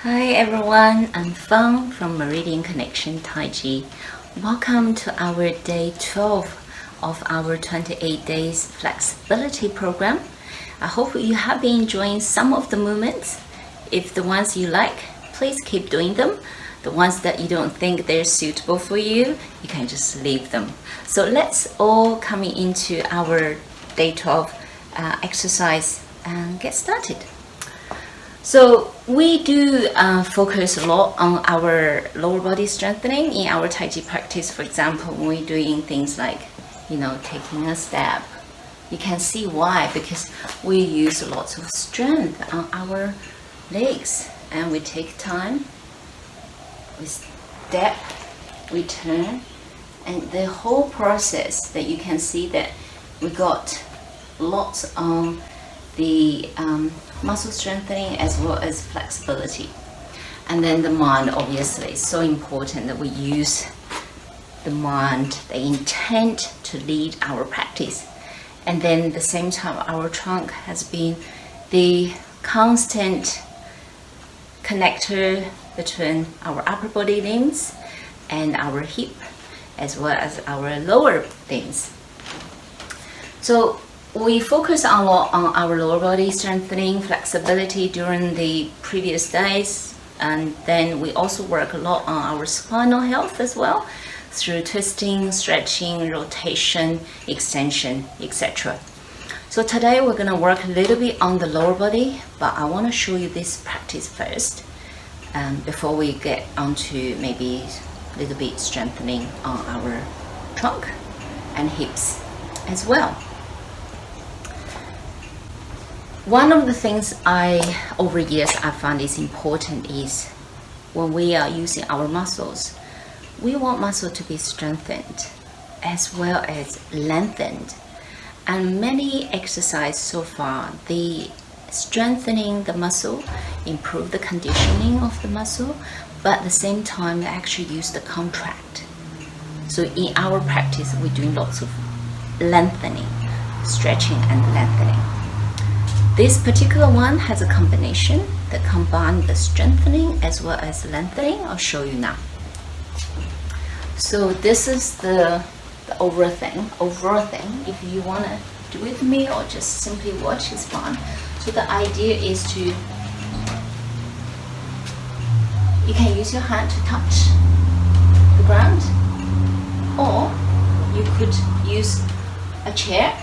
Hi everyone, I'm Fang from Meridian Connection Taiji. Welcome to our day 12 of our 28 days flexibility program. I hope you have been enjoying some of the movements. If the ones you like, please keep doing them. The ones that you don't think they're suitable for you, you can just leave them. So let's all come into our day 12 exercise and get started. So we do focus a lot on our lower body strengthening in our Tai Chi practice. For example, when we're doing things like, taking a step, you can see why, because we use lots of strength on our legs and we take time, we step, we turn, and the whole process that you can see that we got lots on the muscle strengthening as well as flexibility. And then the mind, obviously, is so important that we use the mind, the intent to lead our practice. And then at the same time, our trunk has been the constant connector between our upper body limbs and our hip, as well as our lower limbs. So we focus a lot on our lower body strengthening, flexibility during the previous days, and then we also work a lot on our spinal health as well through twisting, stretching, rotation, extension, etc. So today we're going to work a little bit on the lower body, but I want to show you this practice first before we get onto maybe a little bit strengthening on our trunk and hips as well. One of the things over years I found is important is when we are using our muscles, we want muscle to be strengthened as well as lengthened. And many exercises so far, the strengthening the muscle, improve the conditioning of the muscle, but at the same time they actually use the contract. So in our practice, we're doing lots of lengthening, stretching and lengthening. This particular one has a combination that combines the strengthening as well as lengthening. I'll show you now. So this is the overall thing. If you want to do it with me or just simply watch, it's fine. So the idea is you can use your hand to touch the ground, or you could use a chair.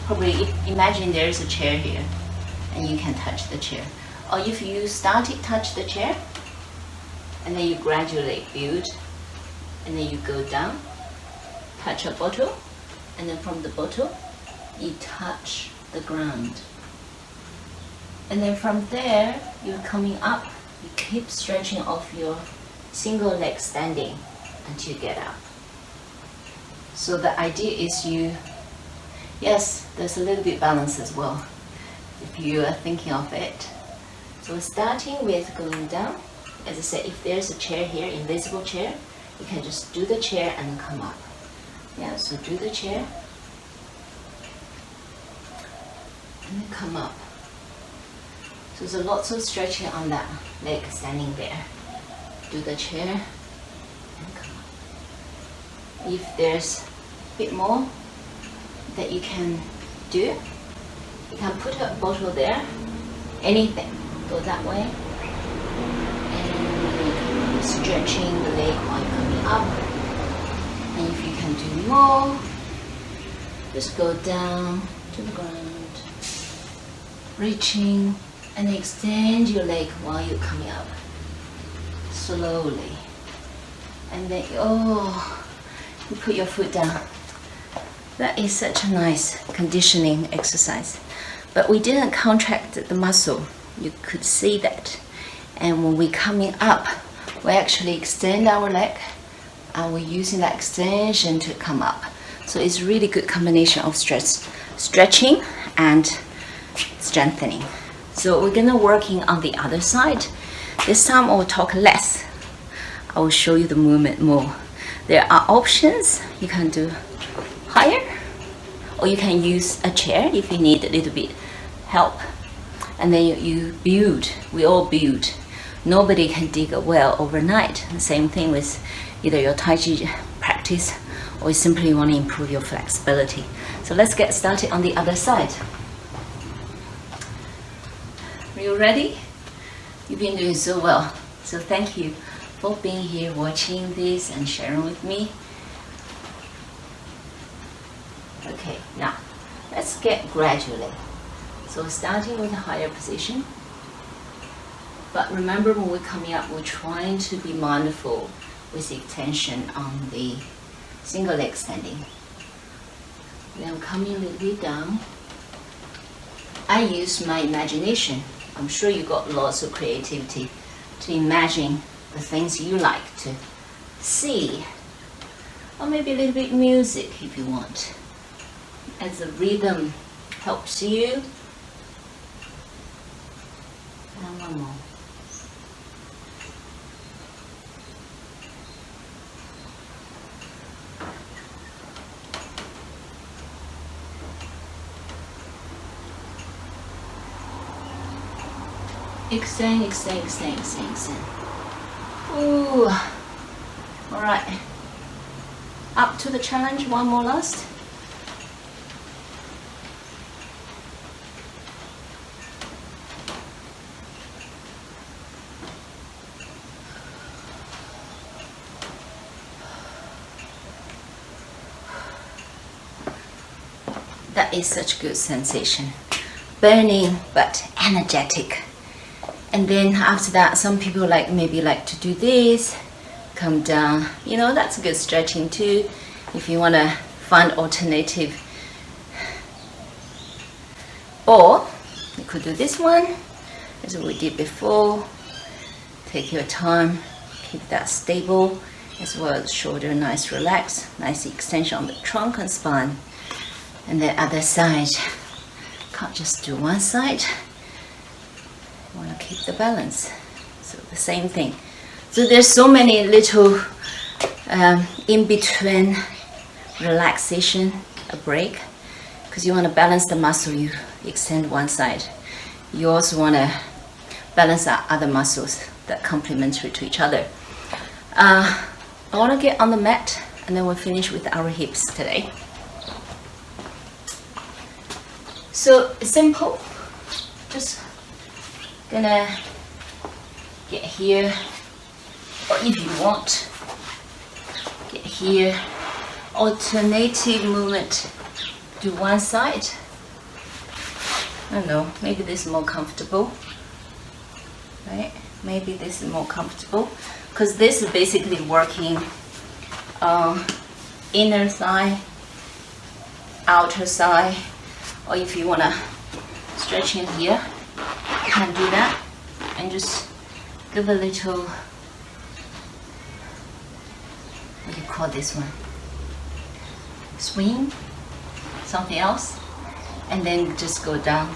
Probably imagine there is a chair here and you can touch the chair. Or if you touch the chair and then you gradually build and then you go down, touch a bottle, and then from the bottle you touch the ground. And then from there you're coming up, you keep stretching off your single leg standing until you get up. So the idea is yes, there's a little bit balance as well, if you are thinking of it. So starting with going down, as I said, if there's a chair here, invisible chair, you can just do the chair and come up. Yeah, so do the chair, and then come up. So there's lots of stretching on that leg standing there. Do the chair, and come up. If there's a bit more that you can do, you can put a bottle there, anything, go that way, and stretching the leg while you're coming up. And if you can do more, just go down to the ground, reaching, and extend your leg while you're coming up, slowly. And then, you put your foot down. That is such a nice conditioning exercise. But we didn't contract the muscle. You could see that. And when we're coming up, we actually extend our leg and we're using that extension to come up. So it's really good combination of stretching and strengthening. So we're gonna working on the other side. This time I will talk less. I will show you the movement more. There are options. You can do higher, or you can use a chair if you need a little bit help. and then you build. We all build. Nobody can dig a well overnight. The same thing with either your Tai Chi practice or you simply want to improve your flexibility. So let's get started on the other side. Are you ready? You've been doing so well. So thank you for being here, watching this and sharing with me. Okay, now let's get gradually. So starting with a higher position. But remember, when we're coming up, we're trying to be mindful with the tension on the single leg standing. Then coming a little bit down. I use my imagination. I'm sure you got lots of creativity to imagine the things you like to see. Or maybe a little bit music if you want. As the rhythm helps you. And one more. Extend, extend, extend, extend, extend. Ooh. All right. Up to the challenge, one more last. That is such a good sensation. Burning but energetic. And then after that, some people maybe like to do this, come down. You know, that's good stretching too. If you want to find alternative. Or you could do this one, as we did before. Take your time, keep that stable, as well as shoulder nice relax, nice extension on the trunk and spine. And the other side, can't just do one side. You want to keep the balance. So the same thing. So there's so many little in between relaxation, a break, because you want to balance the muscle. You extend one side. You also want to balance the other muscles that complementary to each other. I want to get on the mat, and then we'll finish with our hips today. So simple, just gonna get here, or if you want, get here, alternative movement, do one side. I don't know, maybe this is more comfortable, right? Maybe this is more comfortable, because this is basically working inner thigh, outer thigh. Or if you want to stretch in here, you can do that and just give a little, what do you call this one? Swing, something else, and then just go down.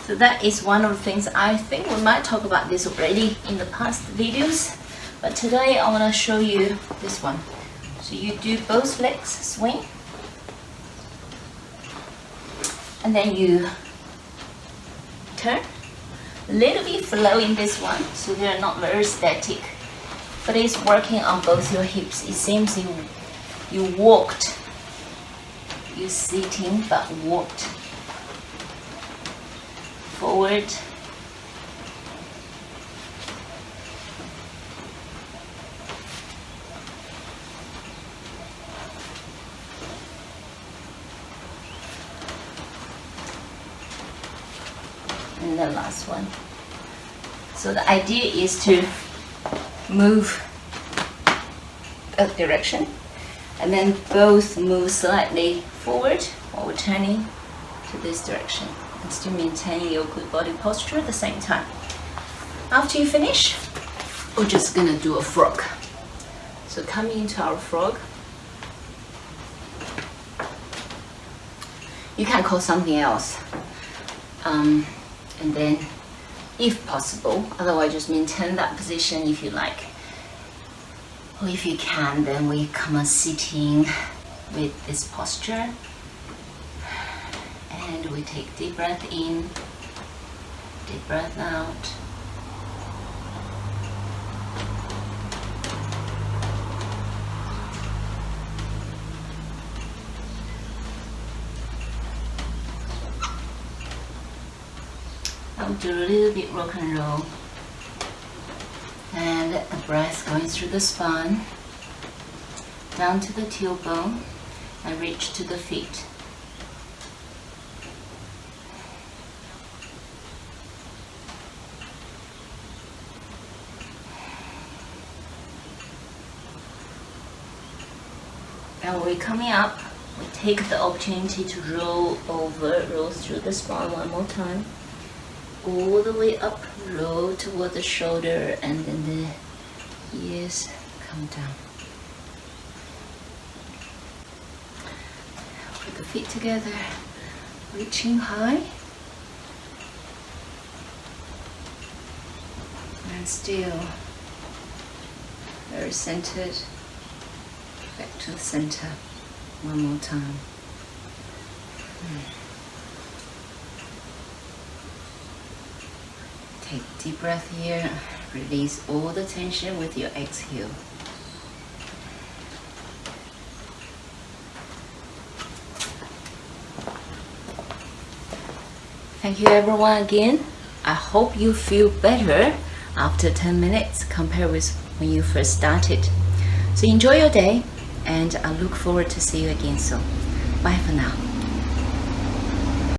So that is one of the things. I think we might talk about this already in the past videos, but today I want to show you this one. So you do both legs swing, and then you turn. A little bit flowing this one, so they're not very static, but it's working on both your hips. It seems you walked, you're sitting but walked forward. And the last one. So the idea is to move that direction, and then both move slightly forward while we're turning to this direction, and still maintaining your good body posture at the same time. After you finish, we're just gonna do a frog. So coming into our frog, you can call something else. And then, if possible, otherwise just maintain that position if you like. Or if you can, then we come on sitting with this posture. And we take deep breath in, deep breath out. I'll do a little bit rock and roll. And let the breath going through the spine, down to the tailbone, and reach to the feet. And we're coming up, we take the opportunity to roll over, roll through the spine one more time. All the way up, roll toward the shoulder, and then the ears come down. Put the feet together, reaching high. And still very centered. Back to the center one more time. Take a deep breath here. Release all the tension with your exhale. Thank you everyone again. I hope you feel better after 10 minutes compared with when you first started. So enjoy your day, and I look forward to see you again soon. Bye for now.